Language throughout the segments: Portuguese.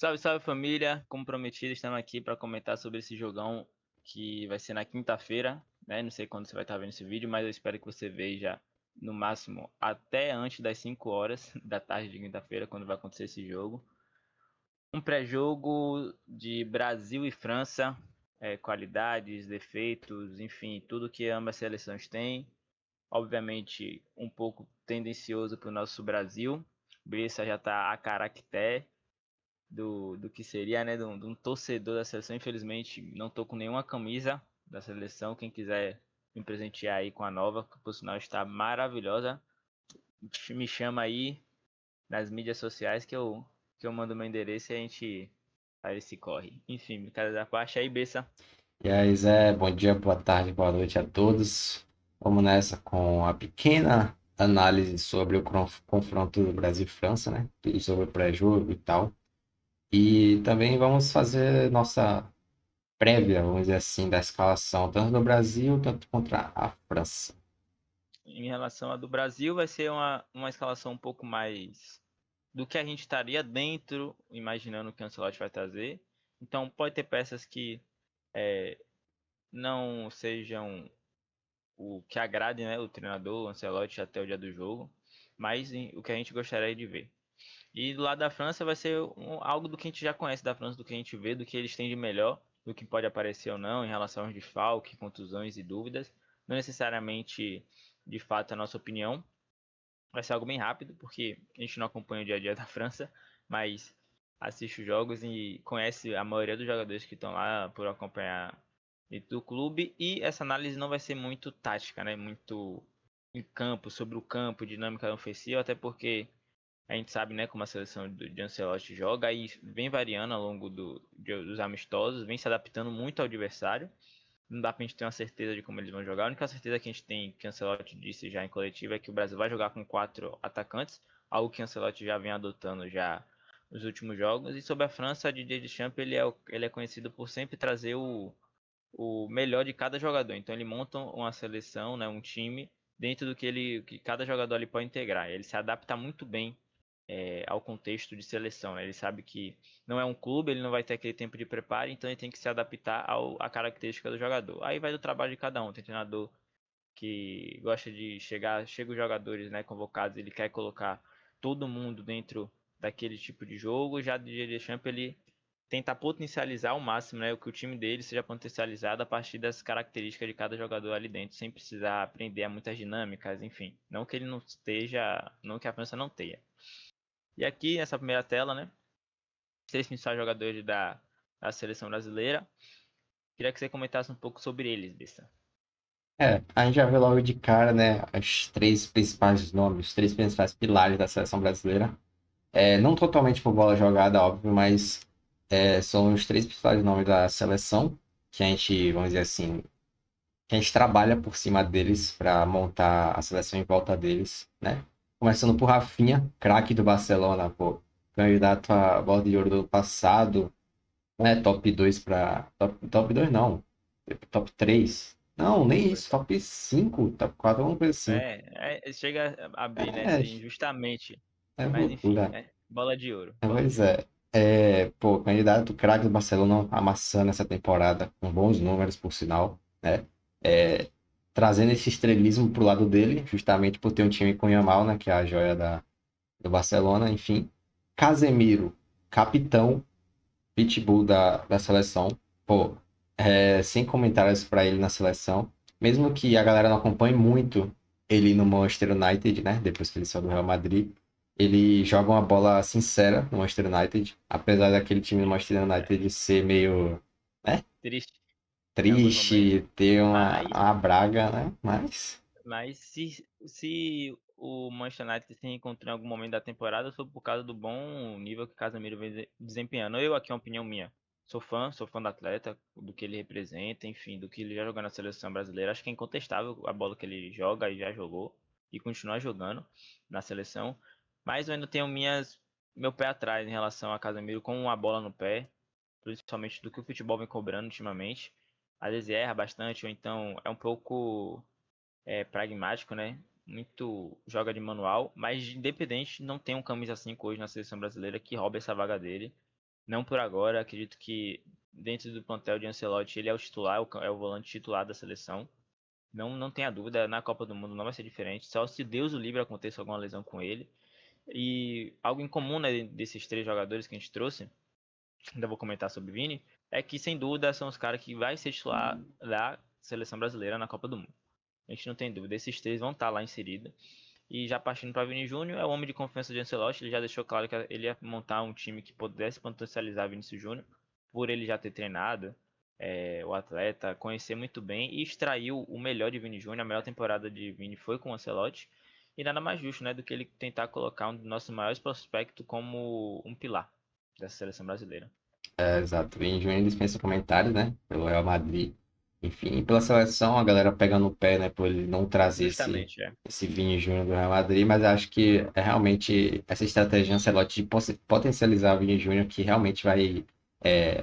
Salve, salve família! Como prometido, estamos aqui para comentar sobre esse jogão que vai ser na quinta-feira, né? Não sei quando você vai estar vendo esse vídeo, mas eu espero que você veja no máximo até antes das 5 horas da tarde de quinta-feira, quando vai acontecer esse jogo. Um pré-jogo de Brasil e França, qualidades, defeitos, enfim, tudo que ambas as seleções têm. Obviamente, um pouco tendencioso para o nosso Brasil. Bessa já está a caractere do que seria, né, de um torcedor da seleção. Infelizmente, não tô com nenhuma camisa da seleção. Quem quiser me presentear aí com a nova, que por sinal está maravilhosa, me chama aí nas mídias sociais que eu mando meu endereço e a gente faz esse corre. Enfim, brincadeira da parte aí, Bessa. E aí, Zé, bom dia, boa tarde, boa noite a todos. Vamos nessa com a pequena análise sobre o confronto do Brasil e França, né? Tudo sobre o pré-jogo e tal. E também vamos fazer nossa prévia, vamos dizer assim, da escalação, tanto do Brasil, tanto contra a França. Em relação à do Brasil, vai ser uma escalação um pouco mais do que a gente estaria dentro, imaginando o que o Ancelotti vai trazer. Então, pode ter peças que não sejam o que agrade, né, o treinador, o Ancelotti até o dia do jogo, mas o que a gente gostaria de ver. E do lado da França vai ser algo do que a gente já conhece da França, do que a gente vê, do que eles têm de melhor, do que pode aparecer ou não em relação aos desfalques, contusões e dúvidas. Não necessariamente, de fato, a nossa opinião. Vai ser algo bem rápido, porque a gente não acompanha o dia a dia da França, mas assiste os jogos e conhece a maioria dos jogadores que estão lá por acompanhar dentro do clube. E essa análise não vai ser muito tática, né? Muito em campo, sobre o campo, dinâmica ofensiva, até porque a gente sabe, né, como a seleção de Ancelotti joga e vem variando ao longo dos amistosos, vem se adaptando muito ao adversário. Não dá pra gente ter uma certeza de como eles vão jogar. A única certeza que a gente tem, que o Ancelotti disse já em coletiva, é que o Brasil vai jogar com 4 atacantes, algo que o Ancelotti já vem adotando já nos últimos jogos. E sobre a França, Didier Deschamps, ele é conhecido por sempre trazer o melhor de cada jogador. Então ele monta uma seleção, né, um time, dentro do que cada jogador ali pode integrar. Ele se adapta muito bem ao contexto de seleção, né? Ele sabe que não é um clube, ele não vai ter aquele tempo de preparo, então ele tem que se adaptar à característica do jogador. Aí vai do trabalho de cada um. Tem treinador que gosta de chega os jogadores, né, convocados, ele quer colocar todo mundo dentro daquele tipo de jogo. Já de Deschamps ele tenta potencializar ao máximo, né, o que o time dele seja potencializado a partir das características de cada jogador ali dentro, sem precisar aprender a muitas dinâmicas, enfim. Não que ele não esteja, não que a França não tenha. E aqui nessa primeira tela, né, seis principais jogadores da seleção brasileira. Queria que você comentasse um pouco sobre eles, Bessa. A gente já vê logo de cara, né, os três principais nomes, os três principais pilares da seleção brasileira. Não totalmente por bola jogada, óbvio, mas são os três principais nomes da seleção, que a gente, vamos dizer assim, que a gente trabalha por cima deles para montar a seleção em volta deles, né? Começando por Rafinha, craque do Barcelona, pô, candidato a bola de ouro do ano passado, né? Top 2 para top 2 não, top 3. Não, nem Foi isso, top. top 5, top 4, alguma coisa assim. Chega a abrir, né, É, assim, justamente. é Mas enfim, loucura. bola de ouro, bola Pois de ouro. pô, candidato craque do Barcelona amassando essa temporada, com bons números, por sinal, né? É, trazendo esse estrelismo pro lado dele, justamente por ter um time com o Yamal, né? Que é a joia do Barcelona, enfim. Casemiro, capitão, pitbull da seleção. Pô, sem comentários para ele na seleção. Mesmo que a galera não acompanhe muito ele no Manchester United, né? Depois que ele saiu do Real Madrid. Ele joga uma bola sincera no Manchester United. Apesar daquele time do Manchester É, United ser meio, né, triste em alguns momentos. triste, ter Mas, uma braga, né? Mas, mas se o Manchester United se encontrou em algum momento da temporada, foi por causa do bom nível que o Casemiro vem desempenhando. Eu aqui é uma opinião minha. Sou fã do atleta, do que ele representa, enfim, do que ele já jogou na seleção brasileira. Acho que é incontestável a bola que ele joga e já jogou e continua jogando na seleção. Mas eu ainda tenho meu pé atrás em relação a Casemiro com a bola no pé, principalmente do que o futebol vem cobrando ultimamente. Às vezes erra bastante, ou então é um pouco pragmático, né? Muito joga de manual, mas independente, não tem um camisa 5 hoje na seleção brasileira que rouba essa vaga dele. Não por agora, acredito que dentro do plantel de Ancelotti ele é o titular, é o volante titular da seleção. Não tenha dúvida, na Copa do Mundo não vai ser diferente, só se Deus o livre aconteça alguma lesão com ele. E algo em comum, né, desses três jogadores que a gente trouxe, ainda vou comentar sobre o Vini, é que sem dúvida são os caras que vai ser titular da seleção brasileira na Copa do Mundo. A gente não tem dúvida, esses três vão estar lá inseridos. E já partindo para Vini Júnior, é o homem de confiança de Ancelotti, ele já deixou claro que ele ia montar um time que pudesse potencializar Vinícius Júnior, por ele já ter treinado o atleta, conhecer muito bem e extraiu o melhor de Vini Júnior. A melhor temporada de Vini foi com o Ancelotti. E nada mais justo, né, do que ele tentar colocar um dos nossos maiores prospectos como um pilar dessa seleção brasileira. É, exato. Vini Júnior dispensa comentários, né? Pelo Real Madrid. Enfim, pela seleção, a galera pega no pé, né? Por ele não trazer Justamente, é. esse Vini Júnior do Real Madrid, mas acho que é realmente essa estratégia de Ancelotti de potencializar o Vini Júnior que realmente vai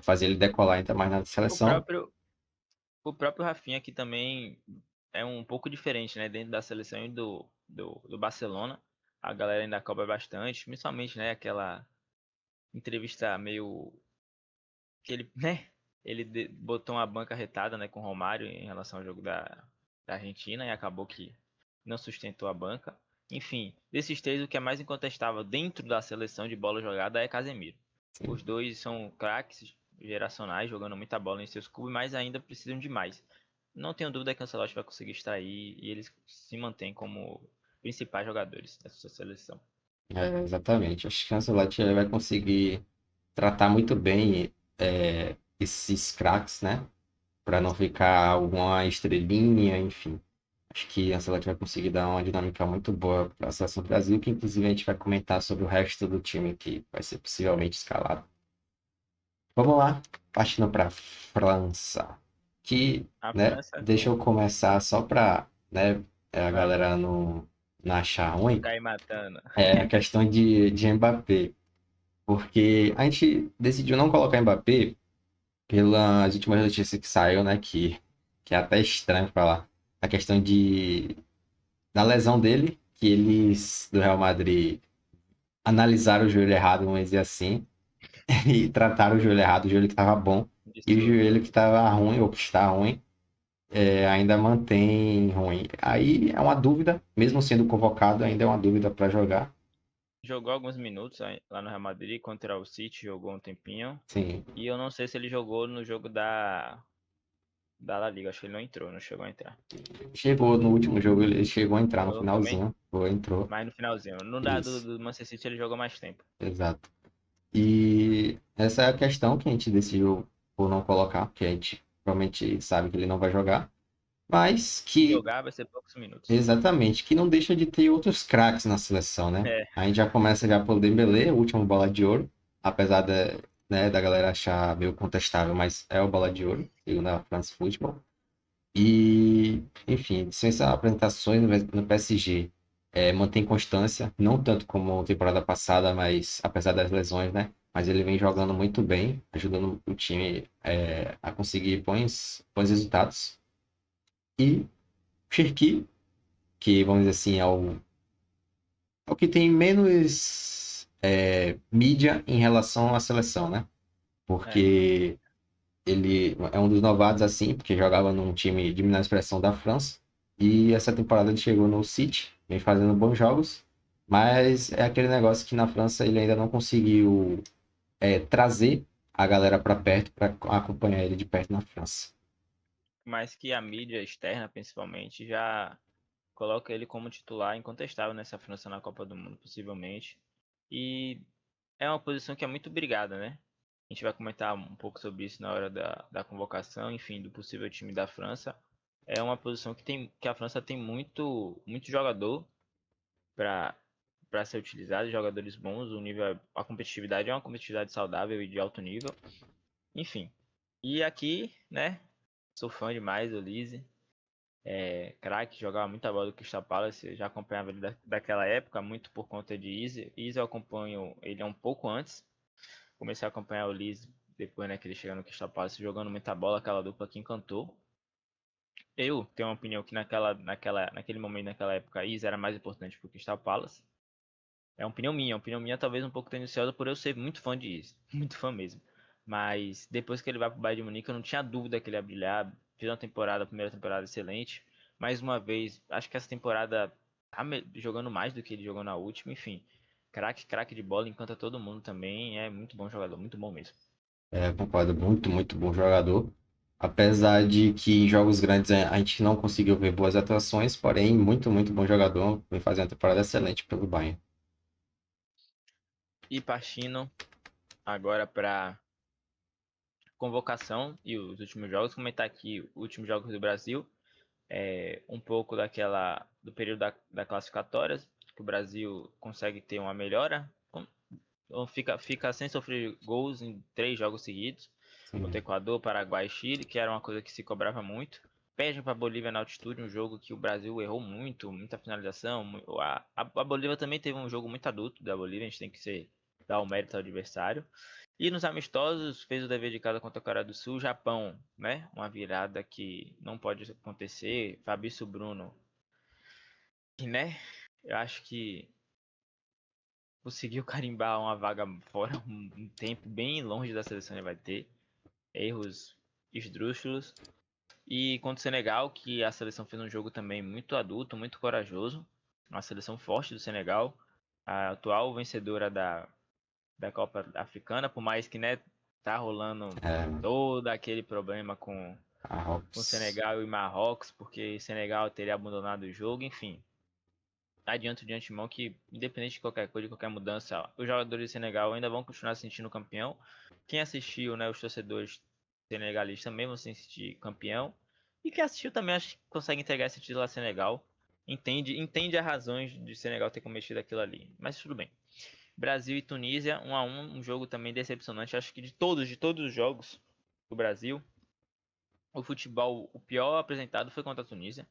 fazer ele decolar ainda mais na O seleção. próprio, o próprio Rafinha aqui também é um pouco diferente, né? Dentro da seleção e do Barcelona. A galera ainda cobra bastante, principalmente, né? Aquela entrevista meio que ele, né? Ele botou uma banca retada, né, com o Romário em relação ao jogo da Argentina e acabou que não sustentou a banca. Enfim, desses três, o que é mais incontestável dentro da seleção de bola jogada é Casemiro. Sim. Os dois são craques geracionais, jogando muita bola em seus clubes, mas ainda precisam de mais. Não tenho dúvida que o Ancelotti vai conseguir extrair e eles se mantêm como principais jogadores dessa seleção. Exatamente. Acho que o Ancelotti ele vai conseguir tratar muito bem esses craques, né? Para não ficar alguma estrelinha, enfim. Acho que a Ancelotti vai conseguir dar uma dinâmica muito boa para a seleção do Brasil, que inclusive a gente vai comentar sobre o resto do time que vai ser possivelmente escalado. Vamos lá, partindo para França, que, A né, França, deixa eu começar só para, né, a vamos, galera não achar não ruim, cair matando. é a questão de Mbappé, porque a gente decidiu não colocar Mbappé pelas últimas notícias que saiu, né, que é até estranho falar, a questão da lesão dele, que eles do Real Madrid analisaram o joelho errado, vamos dizer assim, e trataram o joelho errado, o joelho que estava bom, e o Isso, joelho que estava ruim, ou que está ruim, ainda mantém ruim. Aí é uma dúvida, mesmo sendo convocado, ainda é uma dúvida para jogar. jogou alguns minutos aí lá no Real Madrid contra o City, jogou um tempinho. Sim, E eu não sei se ele jogou no jogo da La Liga, acho que ele não entrou, não chegou a entrar. chegou no último jogo, ele chegou a entrar no Jogou também? finalzinho, foi, entrou, Mas no finalzinho. No isso, do Manchester City ele jogou mais tempo. exato. E essa é a questão que a gente decidiu por não colocar, porque a gente provavelmente sabe que ele não vai jogar, mas Se que jogar vai ser poucos minutos. exatamente, que não deixa de ter outros craques na seleção, né? É, A gente já começa já pelo Dembélé, o último bola de ouro, apesar da galera achar meio contestável, mas é o bola de ouro, segundo a France Football. E, enfim, dispensa apresentações no PSG. Mantém constância, não tanto como temporada passada, mas apesar das lesões, né? Mas ele vem jogando muito bem, ajudando o time a conseguir bons resultados. E Cherki, que vamos dizer assim, é o que tem menos mídia em relação à seleção, né? é. Porque ele é um dos novatos assim, porque jogava num time de menor expressão da França. E essa temporada ele chegou no City, vem fazendo bons jogos. Mas é aquele negócio que na França ele ainda não conseguiu trazer a galera para perto para acompanhar ele de perto na França. Mas que a mídia externa, principalmente, já coloca ele como titular incontestável nessa França na Copa do Mundo, possivelmente. E é uma posição que é muito brigada, né? A gente vai comentar um pouco sobre isso na hora da convocação, enfim, do possível time da França. É uma posição que a França tem muito jogador para ser utilizado, jogadores bons, o nível, a competitividade é uma competitividade saudável e de alto nível. Enfim. E aqui, né, sou fã demais do Lise, craque, jogava muita bola do Crystal Palace, eu já acompanhava ele daquela época, muito por conta de Izzy. Izzy eu acompanho ele um pouco antes, comecei a acompanhar o Lise depois, né, que ele chegou no Crystal Palace jogando muita bola, aquela dupla que encantou. Eu tenho uma opinião que naquele momento, naquela época, Izzy era mais importante pro Crystal Palace. É uma opinião minha talvez um pouco tendenciosa por eu ser muito fã de Isco, muito fã mesmo. Mas depois que ele vai pro Bayern de Munique, eu não tinha dúvida que ele ia brilhar. Fez uma temporada, a primeira temporada excelente. Mais uma vez, acho que essa temporada tá jogando mais do que ele jogou na última, enfim. Craque, craque de bola, encanta todo mundo também, é muito bom jogador, muito bom mesmo. É, concordo, muito, muito bom jogador. Apesar de que em jogos grandes a gente não conseguiu ver boas atuações, porém, muito, muito bom jogador. Vem fazendo uma temporada excelente pelo Bayern. E partindo agora para convocação e os últimos jogos, comentar aqui os últimos jogos do Brasil, um pouco do período da classificatórias, que o Brasil consegue ter uma melhora, então fica sem sofrer gols em 3 jogos seguidos, contra Sim. Equador, Paraguai e Chile, que era uma coisa que se cobrava muito. Perde para a Bolívia na altitude, um jogo que o Brasil errou muito, muita finalização. A Bolívia também teve um jogo muito adulto da Bolívia, a gente tem que dar o mérito ao adversário. E nos amistosos, fez o dever de casa contra a Coreia do Sul, Japão, né? Uma virada que não pode acontecer. Fabrício Bruno, que, né? Eu acho que conseguiu carimbar uma vaga fora, um tempo bem longe da seleção ele vai ter. Erros esdrúxulos. E contra o Senegal, que a seleção fez um jogo também muito adulto, muito corajoso. Uma seleção forte do Senegal. A atual vencedora da Copa Africana, por mais que, né, tá rolando É, todo aquele problema com Marrocos. Senegal e Marrocos, porque Senegal teria abandonado o jogo, enfim. Adianto de antemão que, independente de qualquer coisa, de qualquer mudança, os jogadores de Senegal ainda vão continuar se sentindo campeão. Quem assistiu, né, os torcedores senegalistas também vão se sentir campeão. E quem assistiu também acho que consegue entregar esse título a Senegal. Entende as razões de Senegal ter cometido aquilo ali. Mas tudo bem. Brasil e Tunísia, 1-1, um jogo também decepcionante. Acho que de todos os jogos do Brasil, o futebol, o pior apresentado foi contra a Tunísia.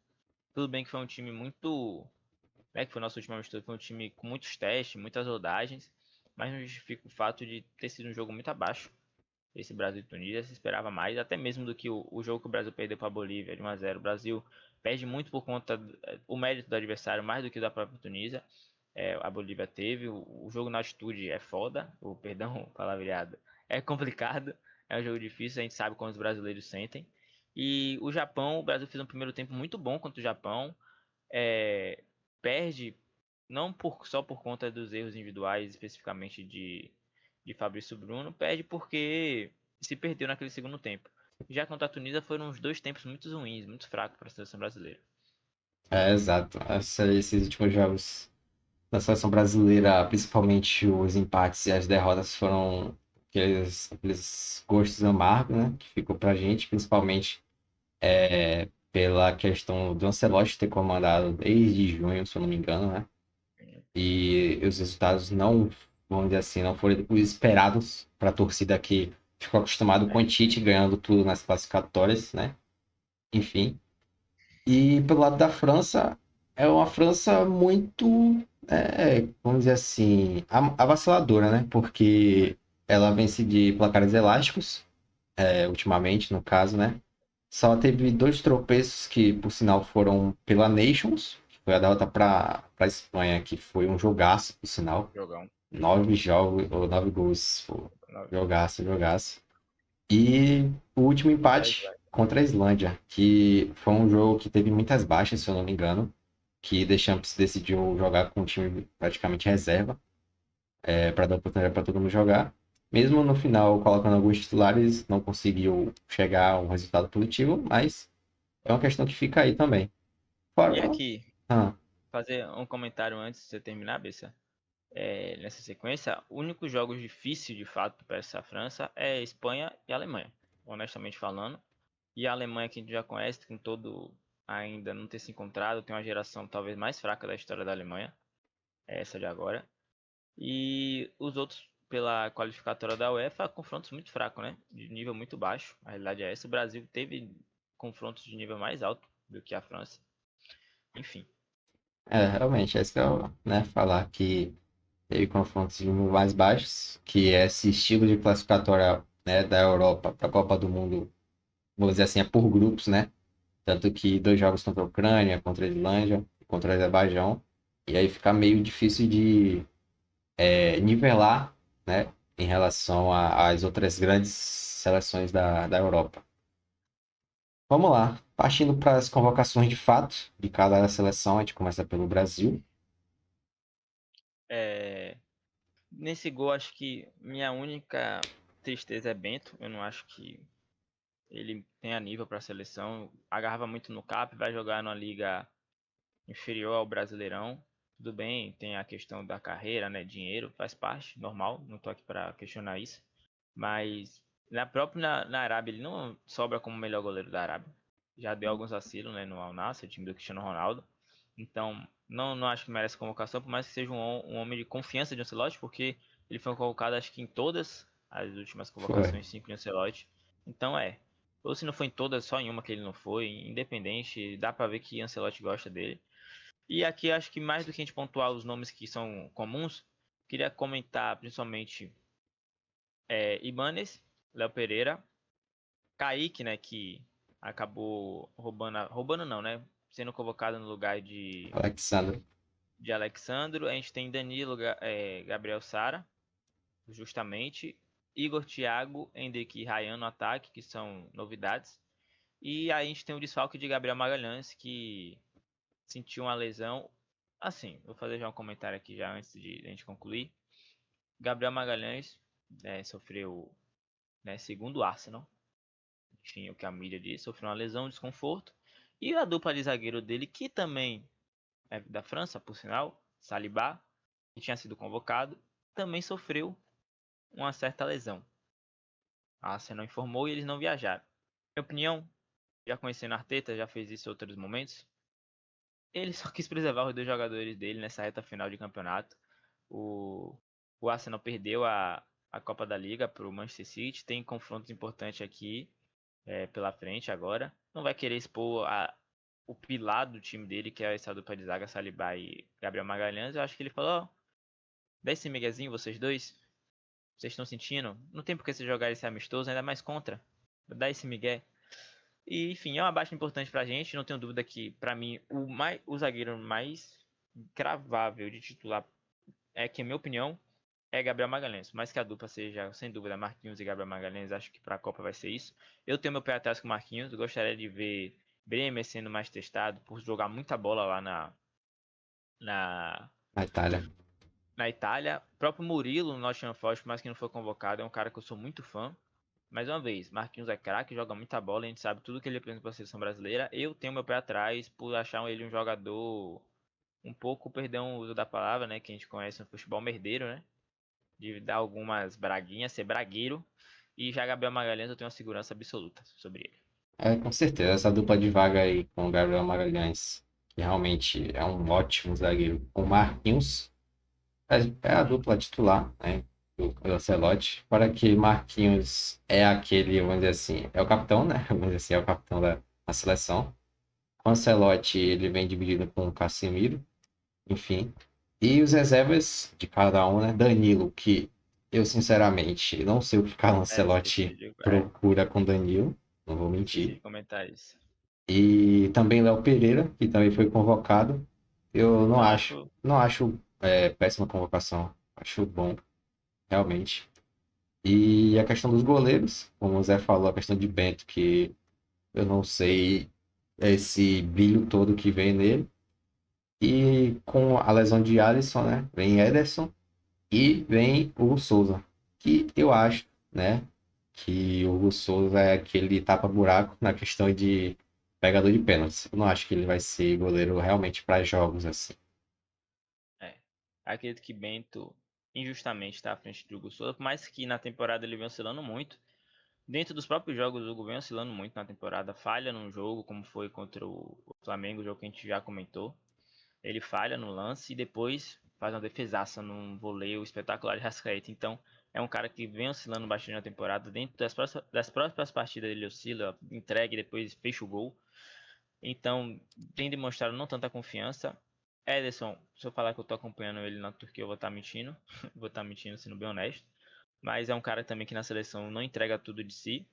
Tudo bem que foi um time muito, que foi o nosso último amistoso, foi um time com muitos testes, muitas rodagens, mas não justifica o fato de ter sido um jogo muito abaixo. Esse Brasil e Tunísia se esperava mais, até mesmo do que o jogo que o Brasil perdeu para a Bolívia de 1-0. O Brasil perde muito por conta o mérito do adversário, mais do que da própria Tunísia. A Bolívia teve, o jogo na altitude é foda, o perdão palavreado, é complicado, é um jogo difícil, a gente sabe como os brasileiros sentem. E o Japão, o Brasil fez um primeiro tempo muito bom contra o Japão, perde não só por conta dos erros individuais, especificamente de Fabrício Bruno, perde porque se perdeu naquele segundo tempo. Já contra a Tunísia foram uns 2 tempos muito ruins, muito fracos para a seleção brasileira. É, exato. Esses últimos jogos da seleção brasileira, principalmente os empates e as derrotas, foram aqueles gostos amargos, né? Que ficou pra gente, principalmente pela questão do Ancelotti ter comandado desde junho, se eu não me engano, né? E os resultados não, vamos dizer assim, não foram os esperados para a torcida que ficou acostumado com o Tite ganhando tudo nas classificatórias, né? Enfim. E pelo lado da França, é uma França muito, vamos dizer assim, avassaladora, né? Porque ela vence de placares elásticos, ultimamente, no caso, né? Só teve dois tropeços que, por sinal, foram pela Nations, que foi a derrota para a Espanha, que foi um jogaço, por sinal. Jogão. 9 jogos, ou 9 gols, pô, jogaço, jogaço. E o último Contra a empate Islândia. contra a Islândia, que foi um jogo que teve muitas baixas, se eu não me engano, que Deschamps decidiu jogar com um time praticamente reserva, para dar oportunidade para todo mundo jogar. Mesmo no final, colocando alguns titulares, não conseguiu chegar a um resultado positivo, mas é uma questão que fica aí também. E Fora. aqui, Ah, fazer um comentário antes de você terminar, Bessa. Nessa sequência, únicos jogos difíceis de fato para essa França é Espanha e Alemanha, honestamente falando. E a Alemanha que a gente já conhece, com todo ainda não ter se encontrado, tem uma geração talvez mais fraca da história da Alemanha, é essa de agora. E os outros, pela qualificatória da UEFA, confrontos muito fracos, né? De nível muito baixo. A realidade é essa. O Brasil teve confrontos de nível mais alto do que a França. Enfim. realmente, é isso que eu, né, falar que teve confrontos de nível mais baixos, que é esse estilo de classificatória, né, da Europa para a Copa do Mundo, vamos dizer assim, é por grupos, né? Tanto que dois jogos contra a Ucrânia, contra a Islândia, contra o Azerbaijão, e aí fica meio difícil nivelar, né, em relação às outras grandes seleções da Europa. Vamos lá, partindo para as convocações de fato de cada seleção, a gente começa pelo Brasil. É, nesse gol, acho que minha única tristeza é Bento. Eu não acho que ele tenha nível para a seleção. Agarrava muito no cap, vai jogar numa liga inferior ao Brasileirão. Tudo bem, tem a questão da carreira, né? Dinheiro, faz parte, normal. Não tô aqui para questionar isso. Mas na Arábia ele não sobra como o melhor goleiro da Arábia. Já deu alguns vacilos, né, no Al Nassr, time do Cristiano Ronaldo. Então, não acho que merece convocação, por mais que seja um homem de confiança de Ancelotti, porque ele foi convocado acho que em todas as últimas Foi. convocações, 5 de Ancelotti. Então ou se não foi em todas, só em uma que ele não foi, independente, dá pra ver que Ancelotti gosta dele. E aqui acho que mais do que a gente pontuar os nomes que são comuns, queria comentar principalmente Ibanes, Léo Pereira, Kaique, né, que acabou roubando não, né, sendo convocado no lugar Alexandre. de Alexandro. A gente tem Danilo, Gabriel Sara, justamente, Igor Thiago, Henrique e Ryan no ataque, que são novidades. E aí a gente tem o desfalque de Gabriel Magalhães, que sentiu uma lesão. Assim, vou fazer já um comentário aqui já antes de a gente concluir. Gabriel Magalhães sofreu, né, segundo o Arsenal, enfim, o que a mídia diz, sofreu uma lesão, um desconforto. E a dupla de zagueiro dele, que também é da França, por sinal, Saliba, que tinha sido convocado, também sofreu uma certa lesão. A Arsenal informou e eles não viajaram. Minha opinião, já conhecendo Arteta, já fez isso em outros momentos, ele só quis preservar os dois jogadores dele nessa reta final de campeonato. O, o Arsenal perdeu a Copa da Liga para o Manchester City, tem confrontos importantes aqui pela frente agora. Não vai querer expor o pilar do time dele, que é essa dupla de zaga, Saliba e Gabriel Magalhães. Eu acho que ele falou, dá esse miguezinho vocês dois, vocês estão sentindo? Não tem por que você jogar esse amistoso, ainda mais contra. Dá esse migué. E, enfim, é uma baixa importante pra gente. Não tenho dúvida que, pra mim, o zagueiro mais cravável de titular que, na minha opinião, é Gabriel Magalhães. Mais que a dupla seja, sem dúvida, Marquinhos e Gabriel Magalhães, acho que pra Copa vai ser isso. Eu tenho meu pé atrás com o Marquinhos. Gostaria de ver Bremer sendo mais testado por jogar muita bola lá na, Na Itália. na Itália. O próprio Murilo, no Nottingham Forest, por mais que não foi convocado, é um cara que eu sou muito fã. Mais uma vez, Marquinhos é craque, joga muita bola, a gente sabe tudo que ele apresenta para a seleção brasileira. Eu tenho meu pé atrás por achar ele um jogador um pouco, perdão o uso da palavra, né, que a gente conhece no futebol merdeiro, né, de dar algumas braguinhas, ser bragueiro. E já Gabriel Magalhães eu tenho uma segurança absoluta sobre ele. Com certeza, essa dupla de vaga aí com o Gabriel Magalhães, que realmente é um ótimo zagueiro, com o Marquinhos, é a dupla titular, né, do Ancelotti, para que Marquinhos é aquele, vamos dizer assim, é o capitão, né, vamos dizer assim, é o capitão da seleção. O Ancelotti, ele vem dividido com o Casemiro, enfim. E os reservas de cada um, né, Danilo, que eu sinceramente não sei o que Carlo Ancelotti procura com Danilo, não vou Esqueci mentir. de comentar isso. E também Léo Pereira, que também foi convocado. Eu não Não acho, acho. não acho péssima convocação. Acho bom, realmente. E a questão dos goleiros, como o Zé falou, a questão de Bento, que eu não sei esse brilho todo que vem nele. E com a lesão de Alisson, né? Vem Ederson e vem Hugo Souza. Que eu acho, né? Que o Hugo Souza é aquele tapa-buraco na questão de pegador de pênaltis. Eu não acho que ele vai ser goleiro realmente para jogos assim. É. Acredito que Bento injustamente está à frente do Hugo Souza, por mais que na temporada ele vem oscilando muito. Dentro dos próprios jogos, o Hugo vem oscilando muito na temporada. Falha num jogo, como foi contra o Flamengo, o jogo que a gente já comentou. Ele falha no lance e depois faz uma defesaça num voleio espetacular de Rascaeta. Então, é um cara que vem oscilando bastante na temporada. Dentro das próprias partidas ele oscila, entrega e depois fecha o gol. Então, tem demonstrado não tanta confiança. Ederson, se eu falar que eu tô acompanhando ele na Turquia, eu vou estar mentindo. Vou estar mentindo, sendo bem honesto. Mas é um cara também que na seleção não entrega tudo de si.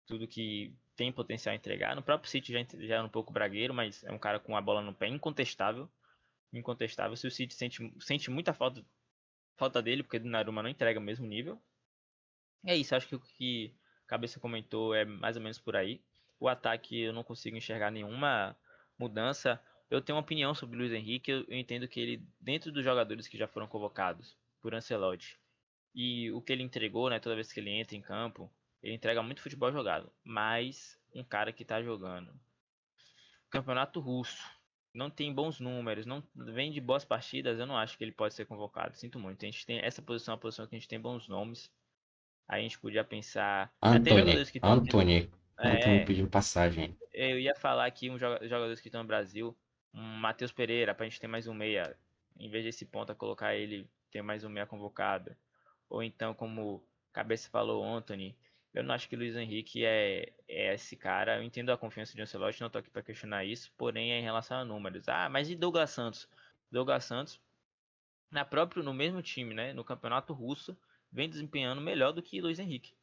Tudo que tem potencial a entregar. No próprio City já é um pouco bragueiro, mas é um cara com a bola no pé incontestável. Incontestável. Se o City sente muita falta falta dele, porque Donnarumma não entrega o mesmo nível. É isso, acho que o que a Cabeça comentou é mais ou menos por aí. O ataque eu não consigo enxergar nenhuma mudança. Eu tenho uma opinião sobre o Luiz Henrique, eu entendo que ele, dentro dos jogadores que já foram convocados por Ancelotti, e o que ele entregou, né, toda vez que ele entra em campo, ele entrega muito futebol jogado. Mas um cara que tá jogando Campeonato Russo, não tem bons números, não vem de boas partidas, eu não acho que ele pode ser convocado. Sinto muito. A gente tem essa posição, é uma posição que a gente tem bons nomes. A gente podia pensar. Já tem Anthony, jogadores que estão. Anthony, Anthony É, pedindo passagem. eu ia falar aqui uns jogadores que estão no Brasil. Um Matheus Pereira, pra gente ter mais um meia. Em vez desse ponta, colocar ele, ter mais um meia convocado. Ou então, como Cabeça falou, Anthony. Eu não acho que Luiz Henrique é esse cara. Eu entendo a confiança de Ancelotti, não tô aqui para questionar isso. Porém, é em relação a números. Ah, mas e Douglas Santos? Douglas Santos, no mesmo time, né? No campeonato russo, vem desempenhando melhor do que Luiz Henrique.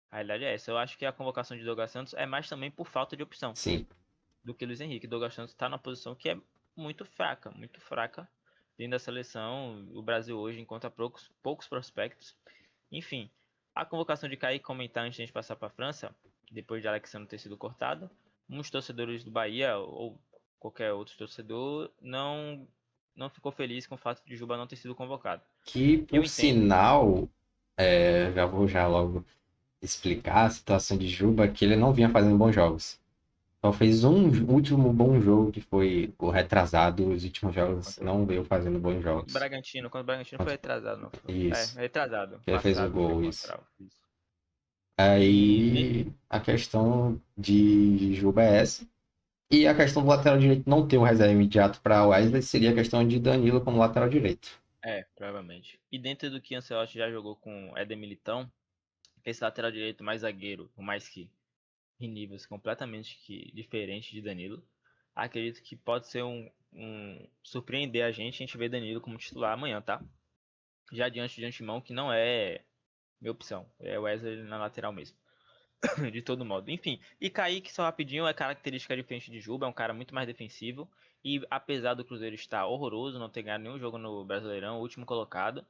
A realidade é essa. Eu acho que a convocação de Douglas Santos é mais também por falta de opção Sim. do que Luiz Henrique. Douglas Santos está na posição que é muito fraca dentro da seleção. O Brasil hoje encontra poucos prospectos. Enfim, a convocação de Kaique comentar antes de a gente passar para a França, depois de Alexandre ter sido cortado, muitos torcedores do Bahia ou qualquer outro torcedor não ficou feliz com o fato de Juba não ter sido convocado. Que, Eu por entendo. sinal, já vou já logo explicar a situação de Juba, que ele não vinha fazendo bons jogos. Só fez um último bom jogo, que foi o retrasado. Os últimos jogos Contra não veio fazendo bons o jogos. Bragantino, quando o Bragantino foi retrasado, não foi? É, Isso. retrasado. Ele fez o Passado foi gol, isso. contra o. Isso. E Aí a questão de Juba é essa. E a questão do lateral direito não ter um reserva imediato para Wesley seria a questão de Danilo como lateral direito. provavelmente. E dentro do que Ancelotti já jogou com Éder Militão, esse lateral direito mais zagueiro, por mais que em níveis completamente diferentes de Danilo, acredito que pode ser surpreender a gente ver Danilo como titular amanhã, tá? Já diante de antemão que não é minha opção, é o Wesley na lateral mesmo. De todo modo. Enfim, e Kaique, só rapidinho, é característica diferente de Juba, é um cara muito mais defensivo. E apesar do Cruzeiro estar horroroso, não ter ganhado nenhum jogo no Brasileirão, o último colocado,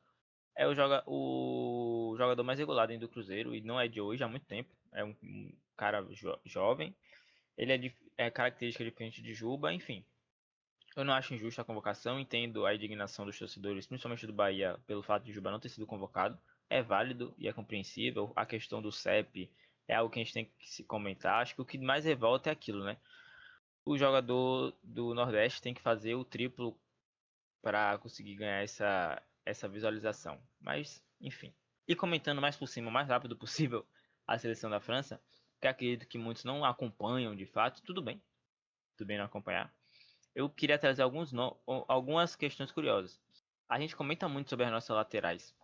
é o jogador mais regular dentro do Cruzeiro, e não é de hoje, há muito tempo. É um cara jovem. Ele é característica diferente de Juba, enfim. Eu não acho injusta a convocação, entendo a indignação dos torcedores, principalmente do Bahia, pelo fato de Juba não ter sido convocado. É válido e é compreensível. A questão do CEP é algo que a gente tem que se comentar. Acho que o que mais revolta é aquilo, né? O jogador do Nordeste tem que fazer o triplo para conseguir ganhar essa visualização. Mas, enfim. E comentando mais por cima, o mais rápido possível, a seleção da França, que acredito que muitos não acompanham de fato, tudo bem não acompanhar. Eu queria trazer algumas questões curiosas. A gente comenta muito sobre as nossas laterais,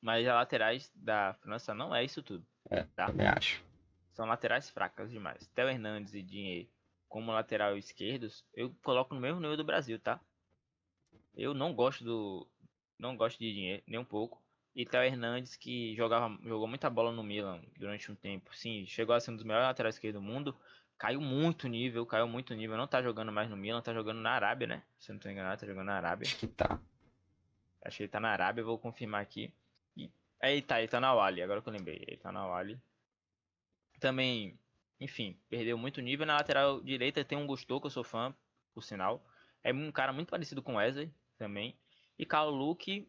mas as laterais da França não é isso tudo, É, tá? também acho. São laterais fracas demais. Theo Hernandes e Digne como lateral esquerdos, eu coloco no mesmo nível do Brasil, tá? Eu não gosto de Digne nem um pouco. E Theo Hernandes que jogou muita bola no Milan durante um tempo, sim, chegou a ser um dos melhores laterais esquerdos do mundo. Caiu muito nível, não tá jogando mais no Milan, tá jogando na Arábia, né? Se eu não tô enganado, tá jogando na Arábia. Acho que tá. Acho que ele tá na Arábia, vou confirmar aqui. E ele tá na Wally, agora que eu lembrei. Ele tá na Wally. Também, enfim, perdeu muito nível. Na lateral direita tem um Gusto, que eu sou fã, por sinal. É um cara muito parecido com Wesley também. E Carlo Luque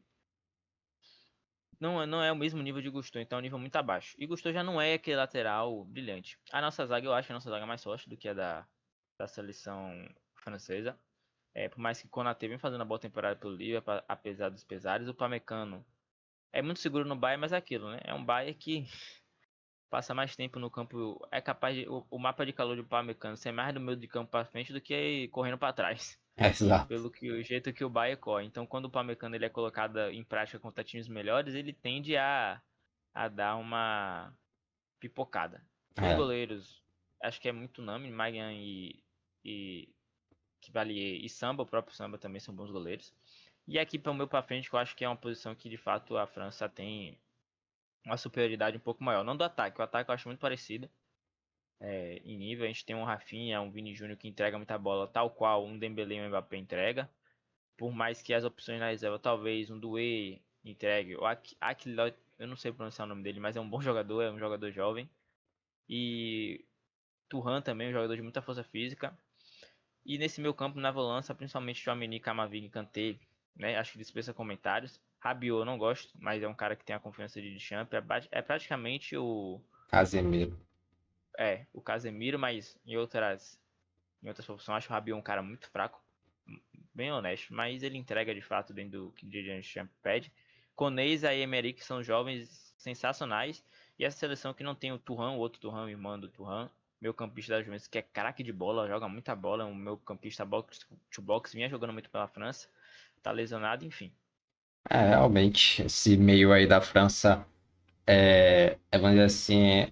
não é o mesmo nível de Gusto, então é um nível muito abaixo. E Gusto já não é aquele lateral brilhante. A nossa zaga, eu acho a nossa zaga mais forte do que a da seleção francesa. Por mais que Konaté vem fazendo uma boa temporada pelo Liverpool, apesar dos pesares, o Pamecano é muito seguro no Bayern, mas é aquilo, né? É um Bayern que passa mais tempo no campo, é capaz de o mapa de calor do Pamecano ser mais do meio de campo para frente do que correndo para trás. Exato. Pelo que o jeito que o Bayern corre. Então, quando o Pamecano ele é colocado em prática contra times melhores, ele tende a dar uma pipocada. Os É. goleiros, acho que é muito unânime, Maignan e Kivalier e Samba, o próprio Samba também são bons goleiros. E aqui para o meu para frente, que eu acho que é uma posição que de fato a França tem uma superioridade um pouco maior. Não do ataque, o ataque eu acho muito parecido em nível. A gente tem um Rafinha, um Vini Júnior que entrega muita bola, tal qual um Dembélé e um Mbappé entrega. Por mais que as opções na reserva, talvez um Doué, entregue. O Aquilot, eu não sei pronunciar o nome dele, mas é um bom jogador, é um jogador jovem. E Thuram também, um jogador de muita força física. E nesse meu campo, na volância, principalmente Tchouaméni, Camavinga e Kanté, né? Acho que dispensa comentários. Rabiot eu não gosto, mas é um cara que tem a confiança de Deschamps. É praticamente Casemiro. o Casemiro, mas em outras posições, acho o Rabiot um cara muito fraco, bem honesto, mas ele entrega de fato dentro do que o Deschamps pede. Conês e Emery, que são jovens sensacionais, e essa seleção que não tem o Thuram, o outro Thuram, irmão do Thuram, meu campista da Juventus, que é craque de bola, joga muita bola, é um meu campista box to box, vinha jogando muito pela França, tá lesionado, enfim. Realmente, esse meio aí da França vamos dizer assim,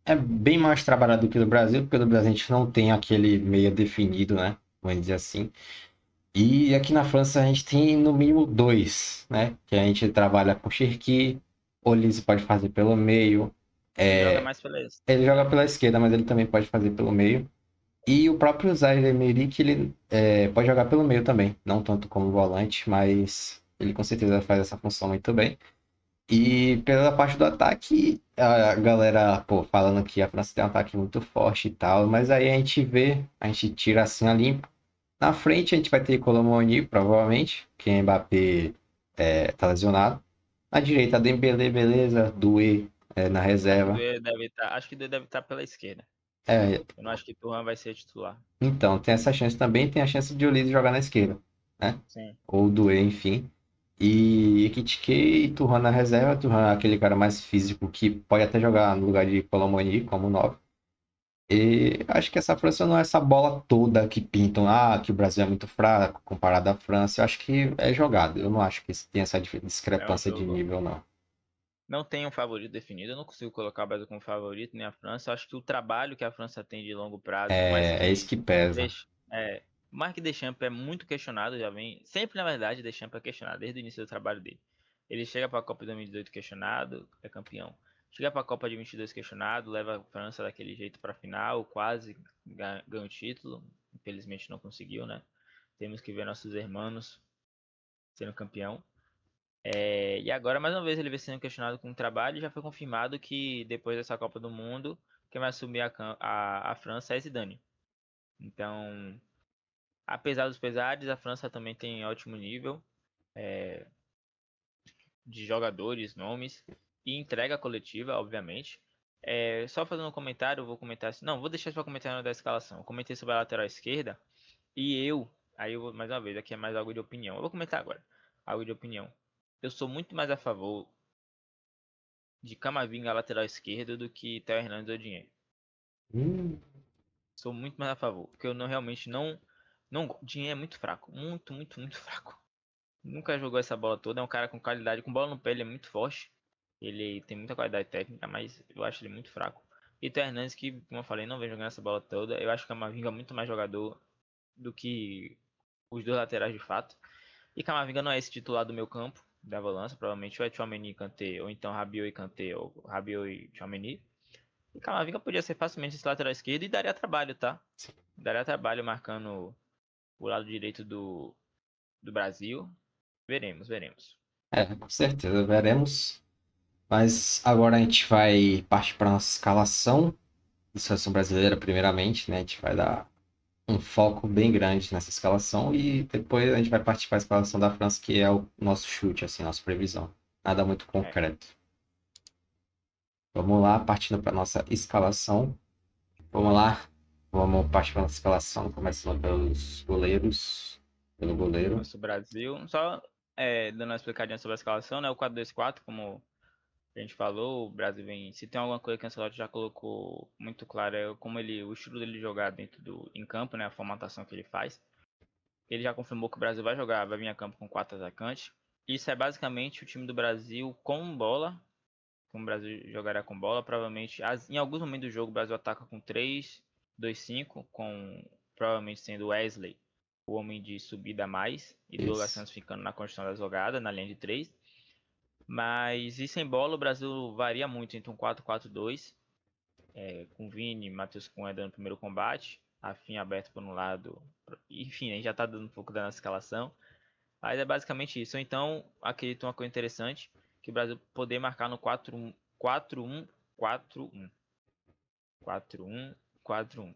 é bem mais trabalhado do que do Brasil, porque no Brasil a gente não tem aquele meio definido, né? Vamos dizer assim. E aqui na França a gente tem no mínimo dois, né? Que a gente trabalha com Cherki, Olise pode fazer pelo meio. Ele joga É, mais pela ele joga esquerda. pela esquerda, mas ele também pode fazer pelo meio. E o próprio Zaire Emery, que ele pode jogar pelo meio também. Não tanto como volante, mas ele com certeza faz essa função muito bem. E pela parte do ataque, a galera, pô, falando que a França tem um ataque muito forte e tal, mas aí a gente vê, a gente tira assim a limpo. Na frente a gente vai ter Colomoni, provavelmente, que é Mbappé tá lesionado. Na direita, Dembélé, beleza, Doué na reserva. Acho que o Doué deve estar pela esquerda. É, Eu não acho que Thuram vai ser titular. então, tem essa chance também, tem a chance de o Olise jogar na esquerda, né? Sim. Ou o Doué, enfim. E Ekitike e Thuram na reserva. Thuram é aquele cara mais físico que pode até jogar no lugar de Colomoni como 9. E acho que essa França não é essa bola toda que pintam, que o Brasil é muito fraco comparado à França. Eu acho que é jogado. Eu não acho que tem essa É um discrepância de jogo. nível, não. Não tem um favorito definido, eu não consigo colocar o Brasil como favorito, nem a França. Eu acho que o trabalho que a França tem de longo prazo, por mais É isso que que pesa. deixe, o Marc Deschamps é muito questionado, já vem, sempre na verdade Deschamps é questionado desde o início do trabalho dele. Ele chega para a Copa de 2018 questionado, é campeão. Chega para a Copa de 22 questionado, leva a França daquele jeito para a final, quase ganha o título, infelizmente não conseguiu, né? Temos que ver nossos irmãos sendo campeão. E agora, mais uma vez, ele vem sendo questionado com o trabalho e já foi confirmado que depois dessa Copa do Mundo, quem vai assumir a França é Zidane. Então, apesar dos pesares, a França também tem ótimo nível de jogadores, nomes e entrega coletiva, obviamente. Só fazendo um comentário, eu vou comentar assim. Não, vou deixar isso para comentário da escalação. Eu comentei sobre a lateral esquerda e aí eu vou mais uma vez, aqui é mais algo de opinião. Eu vou comentar agora, algo de opinião. Eu sou muito mais a favor de Camavinga lateral esquerdo do que Theo Hernandes ou Dinheiro. Hum, Sou muito mais a favor, porque eu não realmente não Dinheiro é muito fraco, muito, muito, muito fraco. Nunca jogou essa bola toda, é um cara com qualidade, com bola no pé, ele é muito forte. Ele tem muita qualidade técnica, mas eu acho ele muito fraco. E Theo Hernandes, que, como eu falei, não vem jogando essa bola toda. Eu acho que Camavinga é muito mais jogador do que os dois laterais de fato. E Camavinga não é esse titular do meu campo, da volância, provavelmente ou é Tchouaméni e Kanté, ou então Rabiot e Kanté, ou Rabiot e Tchouaméni. E Camavinga podia ser facilmente esse lateral esquerdo e daria trabalho, tá? Daria trabalho marcando o lado direito do Brasil. Veremos, veremos. com certeza, veremos. Mas agora a gente vai partir para nossa escalação da seleção brasileira, primeiramente, né? A gente vai dar um foco bem grande nessa escalação e depois a gente vai partir para a escalação da França, que é o nosso chute, assim, nossa previsão. Nada muito É. concreto. Vamos lá, partindo para nossa escalação. Vamos lá, vamos partir para nossa escalação, começando pelos goleiros. Pelo goleiro. Nosso Brasil. Só dando uma explicadinha sobre a escalação, né? O 4-2-4, como a gente falou, o Brasil vem. Se tem alguma coisa que o Ancelotti já colocou muito claro, é como o estilo dele jogar em campo, né? A formatação que ele faz. Ele já confirmou que o Brasil vai vir a campo com 4 atacantes. Isso é basicamente o time do Brasil com bola, como o Brasil jogará com bola, provavelmente em alguns momentos do jogo o Brasil ataca com 3-2-5, com provavelmente sendo Wesley o homem de subida a mais e Douglas Isso. Santos ficando na construção da jogada, na linha de 3. Mas e sem bola o Brasil varia muito entre um 4-4-2, com Vini, Matheus Cunha dando o primeiro combate, Rafinha aberto por um lado, enfim, a gente já está dando um pouco da nossa escalação. Mas é basicamente isso. Então, acredito uma coisa interessante, que o Brasil poder marcar no 4-1, 4-1, 4-1, 4-1, 4-1,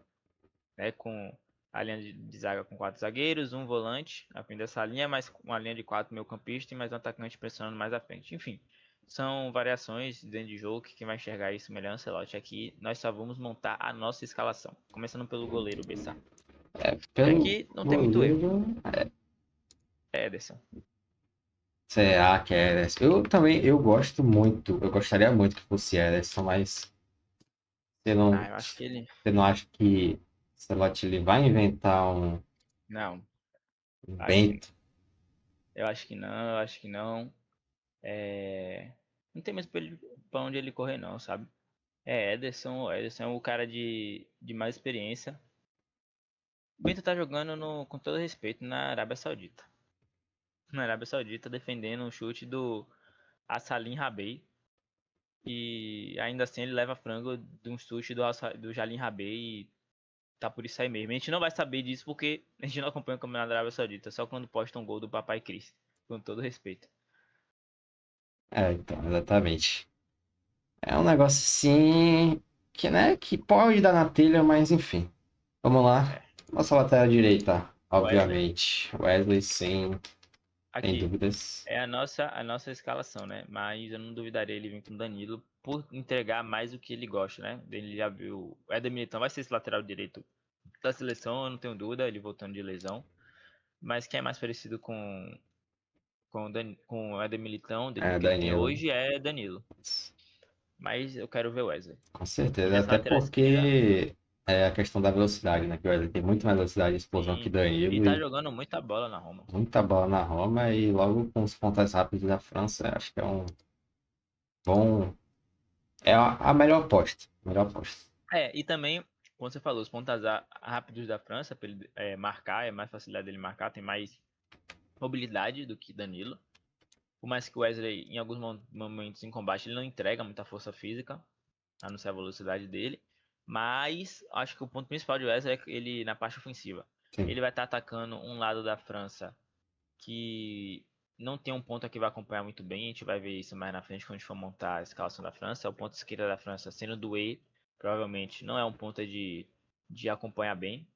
né? Com a linha de zaga com 4 zagueiros, um volante, a fim dessa linha, mais uma linha de 4 meio-campista e mais um atacante pressionando mais à frente. Enfim, são variações dentro de jogo que quem vai enxergar isso melhor, Ancelotti. Aqui nós só vamos montar a nossa escalação, começando pelo goleiro, Bessa. Que Pelo aqui não tem muito erro. goleiro, É, Ederson. será que é Ederson? Eu também, eu gosto muito, eu gostaria muito que fosse Ederson, mas Eu acho que ele. você não acha que Ancelotti ele vai inventar Não, um acho que não. Bento? Eu acho que não, eu acho que não. É... Não tem mais pra onde ele correr, não, sabe? Ederson é o cara de mais experiência. O Bento tá jogando, com todo respeito, na Arábia Saudita. Na Arábia Saudita, defendendo um chute do Assalim Rabei. E ainda assim ele leva frango de um chute do Jalim Rabei e tá por isso aí mesmo. A gente não vai saber disso porque a gente não acompanha o campeonato da Arábia Saudita, só quando posta um gol do Papai Cris. Com todo respeito. É, então, exatamente. É um negócio assim que, né, que pode dar na telha, mas enfim. Vamos lá. É. Nossa lateral direita, Wesley, obviamente. Wesley, sim, sem aqui. dúvidas. É a nossa escalação, né? Mas eu não duvidaria ele vir com o Danilo por entregar mais o que ele gosta, né? Ele já viu. O Éder Militão vai ser esse lateral direito da seleção, eu não tenho dúvida, ele voltando de lesão. Mas quem é mais parecido com o Éder Militão, do É, que ele tem Danilo. hoje, é Danilo. Mas eu quero ver o Wesley. Com E certeza. nessa Até lateral esquerda, porque é a questão da velocidade, né? Que o Wesley tem muito mais velocidade e explosão que sim. E Danilo tá e jogando muita bola na Roma. muita bola na Roma. E logo com os pontas rápidos da França, acho que é um bom. É a melhor aposta. Melhor aposta. E também, como você falou, os pontas rápidos da França, pra ele marcar, é mais facilidade dele marcar, tem mais mobilidade do que Danilo. Por mais que o Wesley, em alguns momentos em combate, ele não entrega muita força física, a não ser a velocidade dele. Mas acho que o ponto principal de Wesley é ele na parte ofensiva. Sim, Ele vai estar atacando um lado da França que não tem um ponta que vai acompanhar muito bem. A gente vai ver isso mais na frente quando a gente for montar a escalação da França. O ponto esquerda da França sendo Doué, provavelmente não é um ponta de acompanhar bem.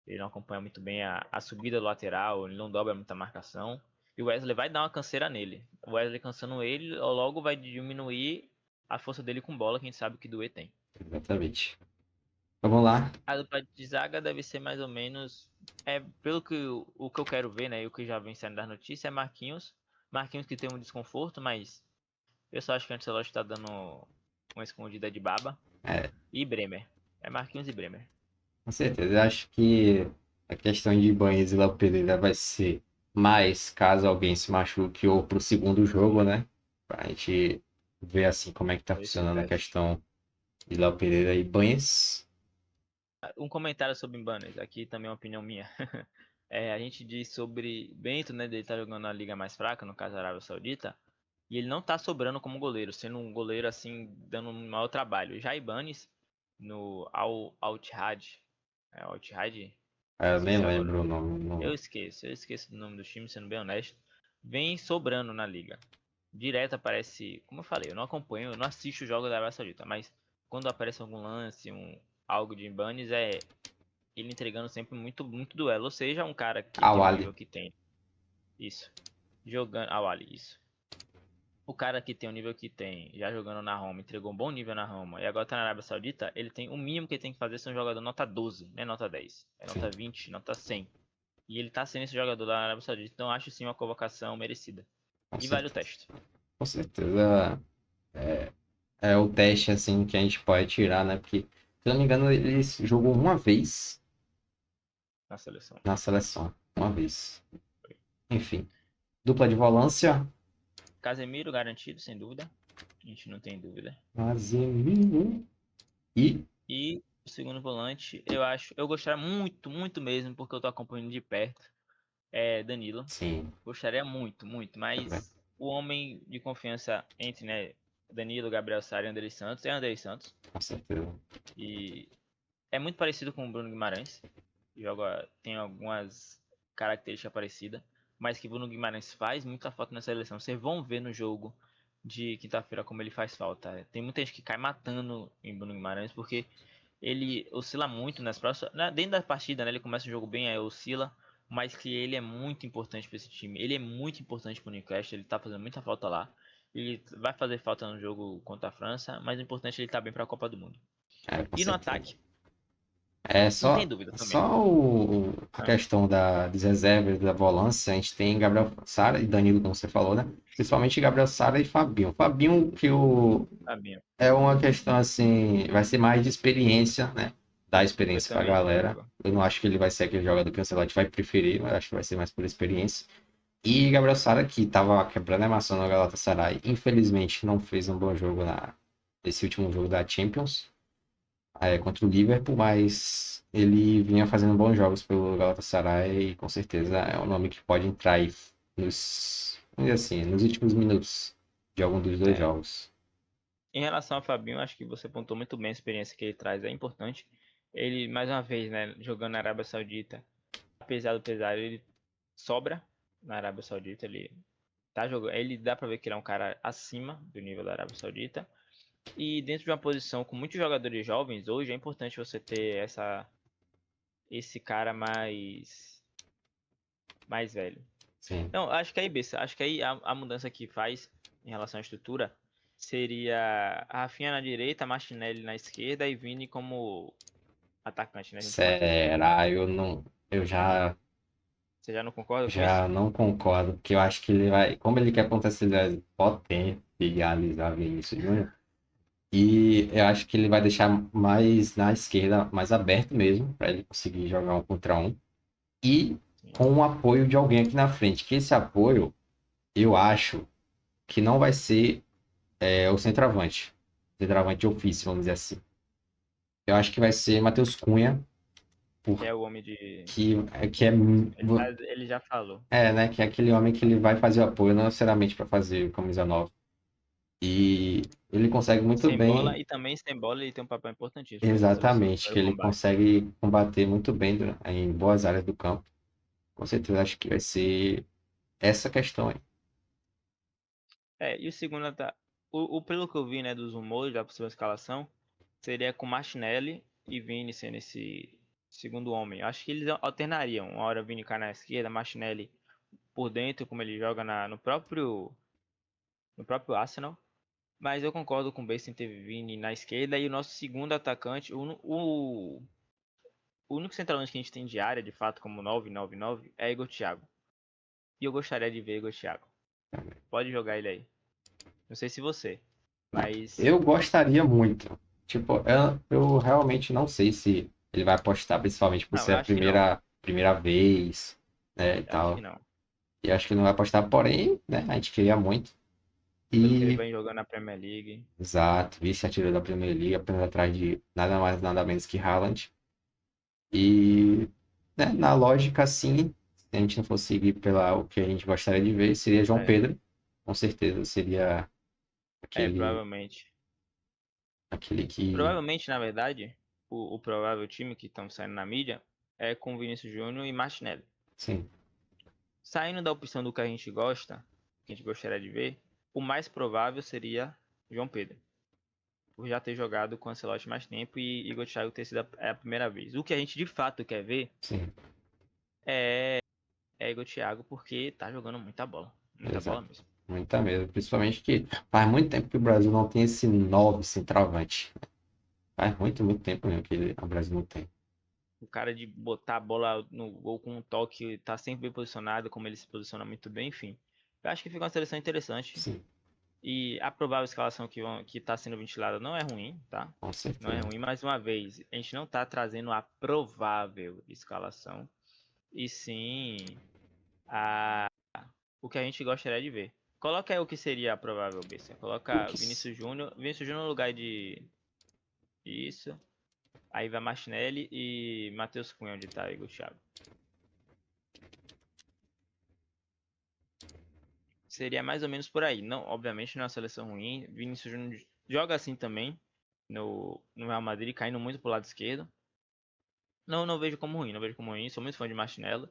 Ele não acompanha muito bem a subida do lateral, ele não dobra muita marcação. E o Wesley vai dar uma canseira nele. O Wesley cansando ele, logo vai diminuir a força dele com bola, que a gente sabe que o Doué tem. exatamente. Vamos lá. A dupla de zaga deve ser mais ou menos. Pelo que o que eu quero ver, né? E o que já vem saindo das notícias é Marquinhos. Marquinhos que tem um desconforto, mas eu só acho que o Ancelotti tá dando uma escondida de baba. É, E Bremer. É Marquinhos e Bremer. com certeza. Eu acho que a questão de Ibanez e Léo Pereira vai ser mais caso alguém se machuque ou pro segundo jogo, né? Pra gente ver assim como é que tá Esse é o funcionando a teste. questão de Léo Pereira e Ibanez. Um comentário sobre Ibanez, aqui também é uma opinião minha. A gente diz sobre Bento, né? Dele tá jogando na liga mais fraca, no caso a Arábia Saudita. E ele não tá sobrando como goleiro, sendo um goleiro assim, dando um maior trabalho. Já Ibanez, no Al-Ittihad, Al-Ittihad, Eu nem esqueci agora o lembro o nome. nome. Eu esqueço do nome do time, sendo bem honesto. Vem sobrando na liga. Direto aparece, como eu falei, eu não acompanho, eu não assisto jogos da Arábia Saudita, mas quando aparece algum lance, algo de Ibanez, ele entregando sempre muito, muito duelo. Ou seja, um cara que tem o Awali. nível que tem. Isso. Jogando. Ali, isso. O cara que tem o nível que tem, já jogando na Roma, entregou um bom nível na Roma e agora tá na Arábia Saudita, ele tem o mínimo que ele tem que fazer ser um jogador nota 12, não é nota 10. É Sim, nota 20, nota 100. E ele tá sendo esse jogador da Arábia Saudita, então acho sim uma convocação merecida. com E vale o certeza. teste Com certeza é o teste assim que a gente pode tirar, né? Porque, se eu não me engano, ele jogou uma vez na seleção. na seleção. Uma vez. Enfim. Dupla de volância. Casemiro garantido, sem dúvida. A gente não tem dúvida. Casemiro. E. E o segundo volante, eu gostaria muito, muito mesmo, porque eu tô acompanhando de perto, é Danilo. Sim, Gostaria muito, muito, também. mas o homem de confiança entre, né, Danilo, Gabriel Sara e Andrei Santos é Andrei Santos. Com certeza. E é muito parecido com o Bruno Guimarães. Tem algumas características parecidas. mas que Bruno Guimarães faz muita falta nessa seleção. Vocês vão ver no jogo de quinta-feira como ele faz falta. Tem muita gente que cai matando em Bruno Guimarães porque ele oscila muito nas próximas, dentro da partida, né? Ele começa o jogo bem, aí oscila, mas que ele é muito importante para esse time. Ele é muito importante para o Newcastle, ele tá fazendo muita falta lá. Ele vai fazer falta no jogo contra a França, mas o importante é ele tá bem para a Copa do Mundo. Com E no certeza. ataque, É não tem só, dúvida também. só a Ah, questão das reservas, da volância, a gente tem Gabriel Sara e Danilo, como você falou, né? Principalmente Gabriel Sara e Fabinho. Fabinho, Fabinho, é uma questão assim, vai ser mais de experiência, né? Dar eu experiência pra também galera. enxergo. Eu não acho que ele vai ser aquele jogador que o Ancelotti vai preferir, mas acho que vai ser mais por experiência. E Gabriel Sara, que tava quebrando a maçã no Galatasaray, infelizmente não fez um bom jogo nesse último jogo da Champions, contra o Liverpool, mas ele vinha fazendo bons jogos pelo Galatasaray e com certeza é um nome que pode entrar aí vamos dizer assim, nos últimos minutos de algum dos dois É. jogos. Em relação ao Fabinho, acho que você pontuou muito bem a experiência que ele traz, é importante. Ele, mais uma vez, né, jogando na Arábia Saudita, apesar do pesar, ele sobra na Arábia Saudita, ele tá jogando, ele dá pra ver que ele é um cara acima do nível da Arábia Saudita. E dentro de uma posição com muitos jogadores jovens, hoje é importante você ter esse cara mais velho. Sim. Não, acho que aí, Bessa, acho que aí a mudança que faz em relação à estrutura seria a Rafinha na direita, Martinelli na esquerda e Vini como atacante, né, junto com o Matheus Cunha. Será? Você já não concorda com isso? Já não concordo, porque eu acho que ele vai, como ele quer potencializar Vinícius Júnior, e eu acho que ele vai deixar mais na esquerda, mais aberto mesmo, para ele conseguir jogar um contra um, e Sim. com o apoio de alguém aqui na frente, que esse apoio, eu acho que não vai ser o centroavante de ofício, vamos dizer assim. Eu acho que vai ser Matheus Cunha, Que é o homem de. que é, Ele já falou. né, que é aquele homem que ele vai fazer o apoio, não necessariamente para fazer o camisa 9. E ele consegue muito Sem bola bem, e também sem bola ele tem um papel importantíssimo para fazer o seu exatamente, que primeiro ele combate. consegue combater muito bem em boas áreas do campo. Com certeza, acho que vai ser essa questão aí. É, e o segundo pelo que eu vi, né, dos rumores da possível escalação, seria com Martinelli e Vini sendo esse segundo homem. Eu acho que eles alternariam. Uma hora Vini cai na esquerda, Martinelli por dentro, como ele joga no próprio Arsenal. Mas eu concordo com o Bessa em ter Vini na esquerda e o nosso segundo atacante, o único centralmente que a gente tem de área, de fato, como 999, é Igor Thiago. E eu gostaria de ver Igor Thiago. Pode jogar ele aí. Não sei se você, mas Eu gostaria muito. Tipo, eu realmente não sei se ele vai apostar, principalmente por não, ser eu a acho que não. primeira vez, né, e Eu acho que tal. não. E acho que ele não vai apostar, porém, né, a gente queria muito. Pelo que ele E, vem jogando na Premier League. exato, vice-artilheiro da Premier League, apenas atrás de nada mais, nada menos que Haaland. E, né, na lógica, sim, se a gente não fosse seguir pela o que a gente gostaria de ver, seria João É, Pedro. Com certeza seria aquele, provavelmente. aquele que, Provavelmente, na verdade, o provável time que estão saindo na mídia é com Vinícius Júnior e Martinelli. sim, Saindo da opção do que a gente gosta, que a gente gostaria de ver, o mais provável seria João Pedro. Por já ter jogado com o Ancelotti mais tempo e Igor Thiago ter sido a primeira vez. O que a gente de fato quer ver sim, é Igor Thiago porque tá jogando muita bola. Muita bola exato. mesmo. Muita mesmo. Principalmente que faz muito tempo que o Brasil não tem esse 9 centroavante. Faz muito, muito tempo mesmo que o Brasil não tem. O cara de botar a bola no gol com um toque, tá sempre bem posicionado, como ele se posiciona muito bem, enfim. Eu acho que fica uma seleção interessante. Sim, E a provável escalação que tá sendo ventilada não é ruim, tá? com Não é certeza. ruim, mais uma vez, a gente não tá trazendo a provável escalação, e sim a, o que a gente gostaria de ver. Coloca aí o que seria a provável, BC. O Coloca que, Vinícius Júnior no lugar de isso. Aí vai Martinelli e Matheus Cunha, onde tá Igor Thiago. Seria mais ou menos por aí. Não, obviamente não é uma seleção ruim. Vinícius Júnior joga assim também no Real Madrid, caindo muito pro lado esquerdo. Não, não vejo como ruim, não vejo como ruim. Sou muito fã de Martinelli,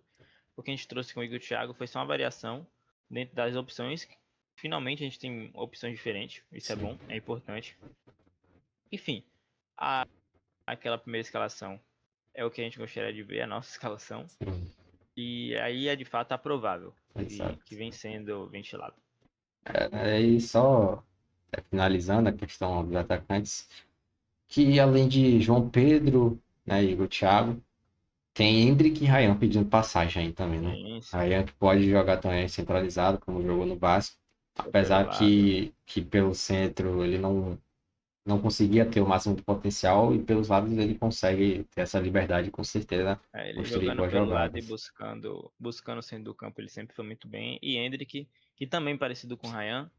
o que a gente trouxe com o Igor e o Thiago foi só uma variação dentro das opções. Finalmente a gente tem opções diferentes, isso é Sim. bom, é importante. Enfim, a, aquela primeira escalação é o que a gente gostaria de ver, a nossa escalação. Sim, E aí é de fato aprovável que exato. vem sendo ventilado. Aí só finalizando a questão dos atacantes, que além de João Pedro, né, e Igor Thiago, tem Endrick e Ryan pedindo passagem aí também, né? Sim, sim. Ryan que pode jogar também centralizado, como jogou no Vasco, Ou pelo apesar lado. que pelo centro ele não conseguia ter o máximo de potencial e pelos lados ele consegue ter essa liberdade com certeza, Ele construir jogando boas pelo lado e jogadas. buscando o centro do campo, ele sempre foi muito bem. E Endrick, que também parecido com o Ryan,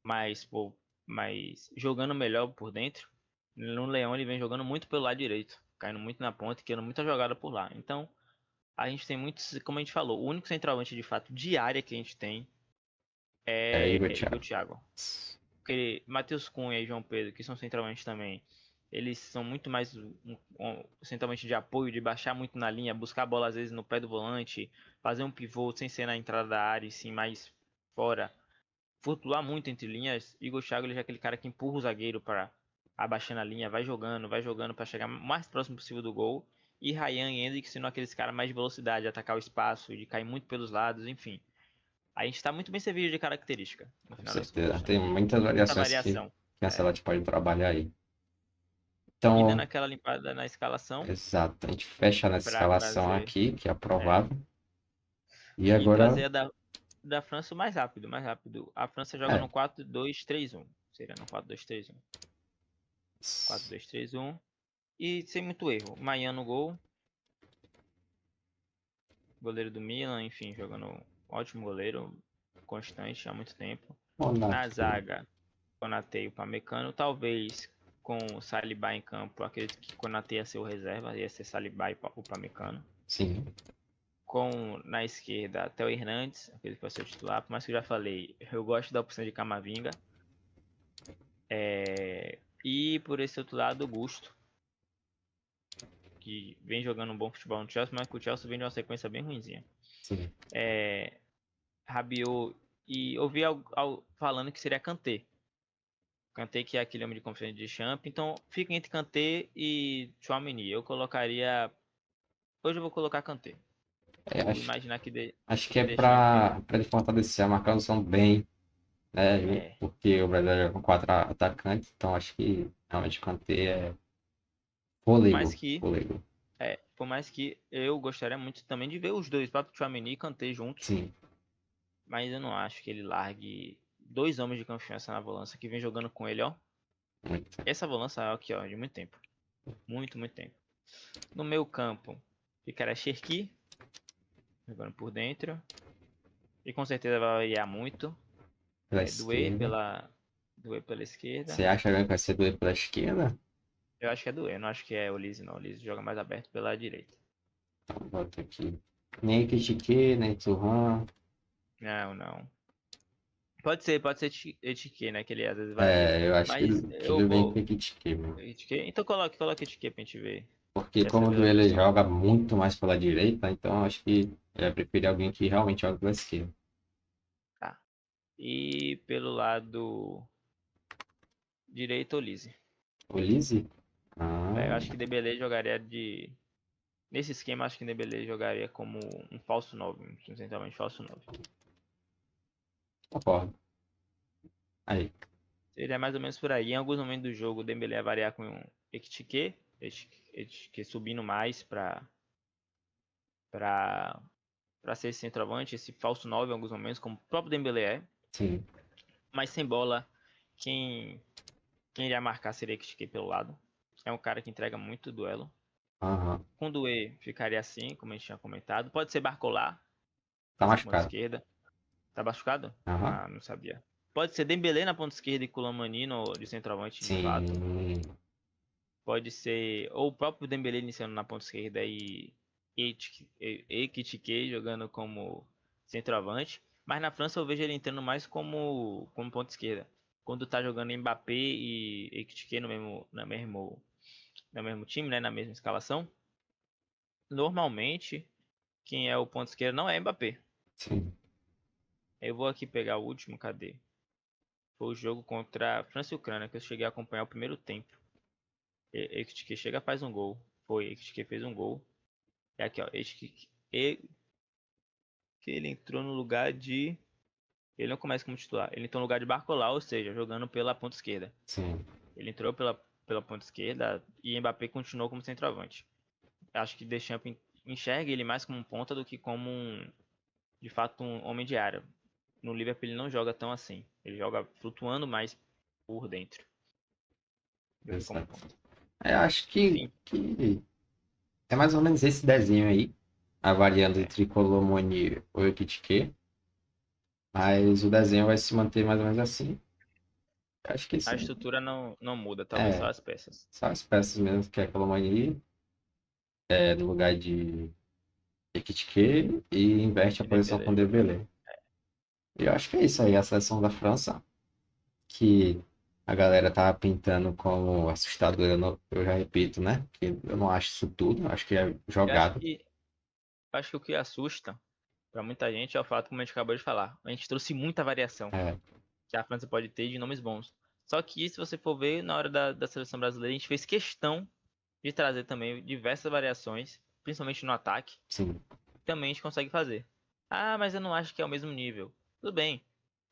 mas, pô, mas jogando melhor por dentro. No Leão ele vem jogando muito pelo lado direito, caindo muito na ponta e querendo muita jogada por lá. Então, a gente tem muitos, como a gente falou, o único centroavante de fato de área que a gente tem É Igor é Igor Thiago. Thiago. Porque Matheus Cunha e João Pedro, que são centroavantes também, eles são muito mais centroavante de apoio, de baixar muito na linha, buscar a bola às vezes no pé do volante, fazer um pivô sem ser na entrada da área e sim mais fora, flutuar muito entre linhas. Igor Thiago ele já é aquele cara que empurra o zagueiro para abaixando a linha, vai jogando para chegar o mais próximo possível do gol. E Ryan e Hendrick sendo aqueles caras mais de velocidade, de atacar o espaço, de cair muito pelos lados, enfim. A gente está muito bem servido de característica, no Com final das certeza. contas, Tem né? muitas Muita variações variação. que a É. Ancelotti pode trabalhar aí. E dando Então, aquela limpada na escalação exato. A gente fecha nessa para escalação trazer aqui, que é é, aprovado. E e agora, trazer a da França o mais rápido, mais rápido. A França joga é. no 4-2-3-1. Seria no 4-2-3-1. 4-2-3-1. E sem muito erro. Maia no gol, goleiro do Milan, enfim, jogando um ótimo goleiro, constante há muito tempo. Na Monarque. zaga, Konaté e o Pamecano, talvez com o Saliba em campo, acredito que Konaté ia ser o reserva, ia ser Saliba e o Pamecano. Sim. Com na esquerda Theo Hernandes, aquele que vai ser o titular, mas que eu já falei, eu gosto da opção de Camavinga. E por esse outro lado, o Gusto, que vem jogando um bom futebol no Chelsea, mas que o Chelsea vem de uma sequência bem ruimzinha. Sim. Rabiot, e ouvi falando que seria Kanté. Kanté que é aquele homem de confiança de Champ, então fica entre Kanté e Tchouaméni. Eu colocaria, hoje eu vou colocar Kanté, É, por imaginar acho que que é De Champ para ele fortalecer a marcação bem, né? é, Porque o Brasil joga com quatro atacantes, então acho que realmente o Kanté é fôlego. Fôlego. Por mais que eu gostaria muito também de ver os dois, o próprio Tchouaméni e Kanté juntos, Sim. mas eu não acho que ele largue dois homens de confiança na volância que vem jogando com ele, ó. Muito. Essa volância é aqui, ó, de muito tempo. Muito, muito tempo. No meu campo, ficaria Cherki, jogando por dentro. E com certeza vai variar muito. Pela Doué esquerda. Doué pela esquerda. Você acha que vai ser doido pela esquerda? Eu acho que é Doué, não acho que é o Olise não. O Olise joga mais aberto pela direita. Então, bota aqui. Nem Kitike, nem Turhan. Não, não. Pode ser Etiquet, né? Que ele às vezes varia. É, eu acho Mas que eu ele vem com vou. Kitike, mesmo. Etiquet. Então coloque Etiquet pra gente ver. Porque Dessa como vez eu ele aposto nele. joga muito mais pela direita, então acho que ele vai preferir alguém que realmente joga pela esquerda. Tá. E pelo lado direito, Olise. Olise? Ah, Eu acho que Dembélé jogaria de. Nesse esquema, acho que Dembélé jogaria como um falso 9, um centralmente falso 9. concordo. Aí, Seria mais ou menos por aí. Em alguns momentos do jogo, o Dembélé ia variar com um Ekitike subindo mais pra, pra ser esse centroavante, esse falso 9 em alguns momentos, como o próprio Dembélé é. sim. Mas sem bola, quem, quem iria marcar seria Ekitike pelo lado. É um cara que entrega muito duelo. Aham. Com o Doué ficaria assim, como a gente tinha comentado. Pode ser Barcola, Tá nessa ponta machucado. esquerda. Tá machucado? Aham. Ah, não sabia. Pode ser Dembélé na ponta esquerda e Koulibaly de centroavante de fato. Sim. Pode ser ou o próprio Dembélé iniciando na ponta esquerda e Ekitike jogando como centroavante. Mas na França eu vejo ele entrando mais como ponta esquerda. Quando tá jogando Mbappé e Ekitike no mesmo time, né, na mesma escalação, normalmente quem é o ponto esquerdo não é Mbappé. Sim. Eu vou aqui pegar o último, cadê? Foi o jogo contra a França e Ucrânia, que eu cheguei a acompanhar o primeiro tempo. Ekitike chega faz um gol. Foi, Ekitike fez um gol. É aqui, ó. Ekitike, que ele entrou no lugar de... Ele não começa como titular. Ele entrou no lugar de Barcola, ou seja, jogando pela ponta esquerda. Sim. Ele entrou pela ponta esquerda e Mbappé continuou como centroavante. Acho que Deschamps enxerga ele mais como um ponta do que como de fato um homem de área. No Liverpool ele não joga tão assim. Ele joga flutuando mais por dentro do que como Exato. ponta. Eu acho Enfim, que é mais ou menos esse desenho aí, a variando é, entre Colomoni ou Ekitike, mas o desenho vai se manter mais ou menos assim. Eu acho que a sim. estrutura não muda, talvez só É, as peças. só as peças mesmo, que é Colomani no lugar de Ekitike e inverte a E posição com Dembélé. Dembélé. E eu acho que é isso aí, a seleção da França, que a galera tá pintando como assustadora, eu já repito, né? Que eu não acho isso tudo, eu acho que é Eu acho jogado. que, acho que o que assusta pra muita gente é o fato, como a gente acabou de falar. A gente trouxe muita variação É, que a França pode ter de nomes bons. Só que se você for ver, na hora da seleção brasileira, a gente fez questão de trazer também diversas variações, principalmente no ataque, sim, que também a gente consegue fazer. Ah, mas eu não acho que é o mesmo nível. Tudo bem.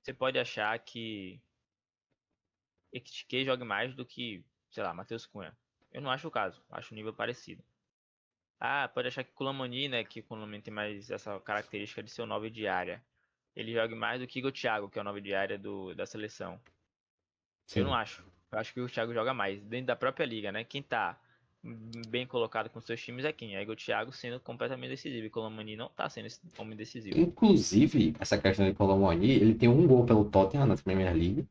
Você pode achar que Ekitike jogue mais do que, sei lá, Matheus Cunha. Eu não acho o caso. Acho o nível parecido. Ah, pode achar que Koulibaly, né, que o Koulibaly tem mais essa característica de ser o 9 de área. Ele joga mais do que o Thiago, que é o 9 de área da seleção. Eu não sim. acho. Eu acho que o Thiago joga mais dentro da própria liga, né? Quem tá bem colocado com seus times é quem? É o Thiago sendo completamente decisivo. E Koulibaly não tá sendo esse homem decisivo. Inclusive, essa questão de Colomani, ele tem um gol pelo Tottenham na Premier League.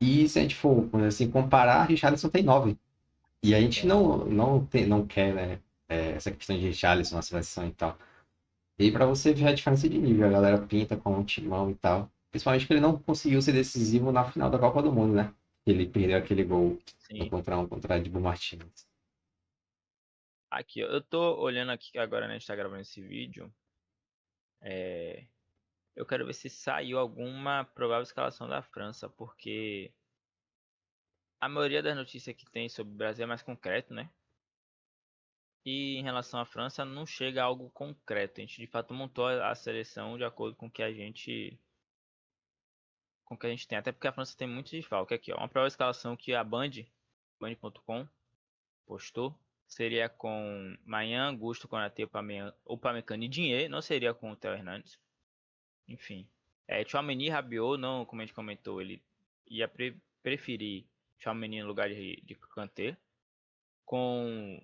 E se a gente for assim, comparar, Richarlison tem 9. E a gente Tem. não quer, né, essa questão de Richarlison na seleção e tal. E aí pra você ver a diferença de nível, a galera pinta com um timão e tal. Principalmente que ele não conseguiu ser decisivo na final da Copa do Mundo, né? Ele perdeu aquele gol no Sim. contra um contra Dibu Martins. Aqui, ó. Eu tô olhando aqui agora, né? A gente tá gravando esse vídeo. É, eu quero ver se saiu alguma provável escalação da França, porque a maioria das notícias que tem sobre o Brasil é mais concreto, né? E em relação à França, não chega a algo concreto. A gente de fato montou a seleção de acordo com o que a gente tem. Até porque a França tem muitos desfalques aqui, ó. Uma provável escalação que a Band.com, postou, seria com Mayan, Gusto, Konaté, Upamecano e Dinhe. Não seria com o Theo Hernandes. Enfim. Tchouaméni, Rabiot, não, como a gente comentou, ele ia preferir Tchouaméni no lugar de Kanté. Com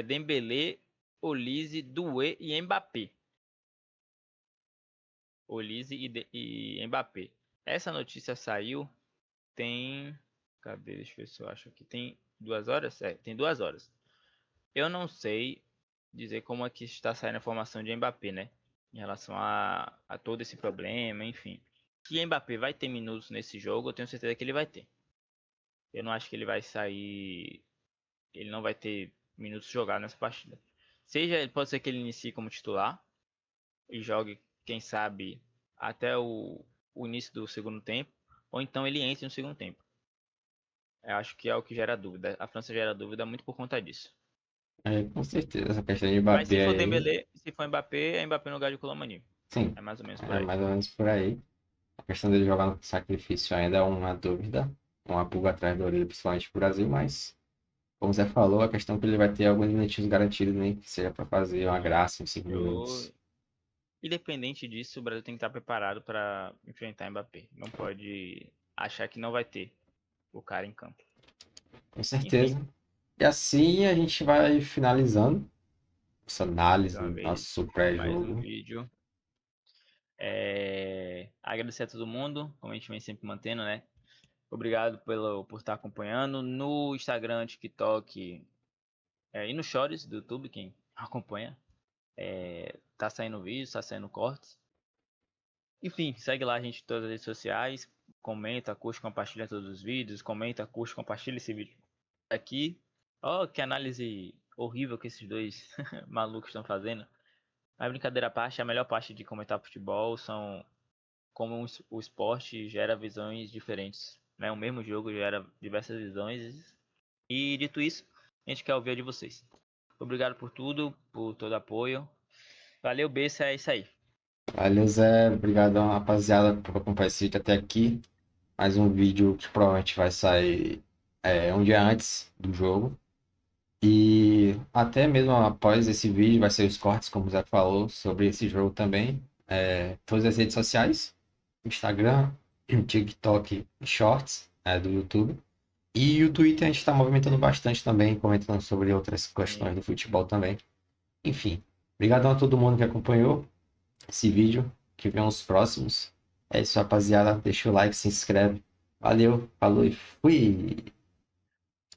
Dembélé, Olise, Doué e Mbappé. Olise e Mbappé. Essa notícia saiu tem... Cadê? Deixa eu ver se eu acho aqui. Tem 2 horas? É, tem 2 horas. Eu não sei dizer como é que está saindo a formação de Mbappé, né? Em relação a todo esse problema, enfim. Que Mbappé vai ter minutos nesse jogo, eu tenho certeza que ele vai ter. Eu não acho que ele vai sair. Ele não vai ter minutos jogados nessa partida. Pode ser que ele inicie como titular e jogue, quem sabe, até o início do segundo tempo, ou então ele entre no segundo tempo. Eu acho que é o que gera dúvida. A França gera dúvida muito por conta disso. É, com certeza, essa questão de Mas se Mbappé for aí, Dembélé, se for Mbappé, é Mbappé no lugar de Koulibaly. sim, É mais ou menos por é aí. mais ou menos por aí. A questão dele jogar no sacrifício ainda é uma dúvida, uma pulga atrás da orelha, principalmente pro Brasil, mas, como você falou, a questão é que ele vai ter alguns minutinhos garantidos, nem que seja para fazer uma Sim. graça em 5 minutos. Independente disso, o Brasil tem que estar preparado para enfrentar Mbappé. Não pode achar que não vai ter o cara em campo. Com Enfim, certeza. E assim a gente vai finalizando essa mais análise, uma vez, nosso mais um pré-jogo. vídeo. Agradecer a todo mundo, como a gente vem sempre mantendo, né? Obrigado por estar acompanhando. No Instagram, TikTok e no Shorts do YouTube, quem acompanha. Tá saindo vídeos, tá saindo cortes. Enfim, segue lá a gente em todas as redes sociais. Comenta, curte, compartilha todos os vídeos. Comenta, curte, compartilha esse vídeo aqui. Ó, que análise horrível que esses dois malucos estão fazendo. A brincadeira à parte, a melhor parte de comentar futebol são como o esporte gera visões diferentes, né? O mesmo jogo gera diversas visões. E dito isso, a gente quer ouvir a de vocês. Obrigado por tudo, por todo o apoio. Valeu, Bessa, é isso aí. Valeu, Zé. Obrigadão, rapaziada, por acompanhar esse vídeo até aqui. Mais um vídeo que provavelmente vai sair um dia antes do jogo. E até mesmo após esse vídeo, vai ser os cortes, como o Zé falou, sobre esse jogo também. Todas as redes sociais, Instagram, TikTok e Shorts, do YouTube. E o Twitter a gente está movimentando bastante também, comentando sobre outras questões Sim. do futebol também. Enfim, obrigado a todo mundo que acompanhou esse vídeo, que vem os próximos. É isso, rapaziada. Deixa o like, se inscreve. Valeu, falou e fui!